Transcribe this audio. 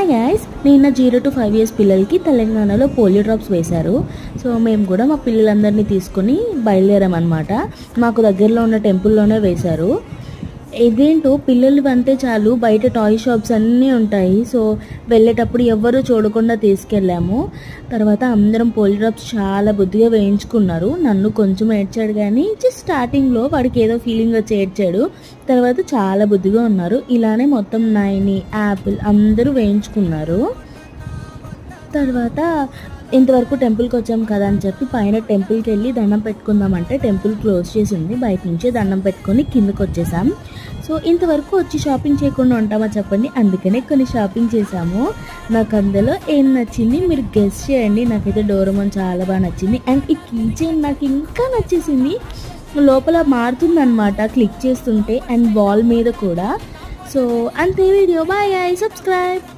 Hi guys, నిన్న 0 to 5 years పిల్లలకి తెలంగాణలో పోలియో డ్రాప్స్ వేశారు. సో మేము కూడా మా పిల్లలందరినీ తీసుకొని బయలుదేరామన్నమాట. మాకు దగ్గరలో ఉన్న టెంపుల్లోనే వేశారు. ఇదేంటో పిల్లలు అంటే చాలు బయట టాయ్ షాప్స్ అన్నీ ఉంటాయి. సో వెళ్ళేటప్పుడు ఎవ్వరూ చూడకుండా తీసుకెళ్ళాము. తర్వాత అందరం పోలియో డ్రాప్స్ చాలా బుద్ధిగా వేయించుకున్నారు. నన్ను కొంచెం ఏడ్చాడు, కానీ జస్ట్ స్టార్టింగ్లో వాడికి ఏదో ఫీలింగ్ వచ్చి ఏడ్చాడు. తర్వాత చాలా బుద్ధిగా ఉన్నారు. ఇలానే మొత్తం నైని, యాపిల్ అందరూ వేయించుకున్నారు. తర్వాత ఇంతవరకు టెంపుల్కి వచ్చాం కదా అని చెప్పి పైన టెంపుల్కి వెళ్ళి దండం పెట్టుకుందామంటే టెంపుల్ క్లోజ్ చేసి ఉంది. బయట నుంచే దండం పెట్టుకొని కిందకు వచ్చేసాం. సో ఇంతవరకు వచ్చి షాపింగ్ చేయకుండా ఉంటామా చెప్పండి. అందుకనే కొన్ని షాపింగ్ చేసాము. నాకు అందులో ఏం నచ్చింది మీరు గెస్ చేయండి. నాకైతే డోరేమోన్ చాలా బాగా నచ్చింది. అండ్ ఈ కీ చైన్ నాకు ఇంకా నచ్చేసింది. లోపల మారుతుందన్నమాట క్లిక్ చేస్తుంటే, అండ్ వాల్ మీద కూడా. సో అంతే వీడియో. Bye, subscribe.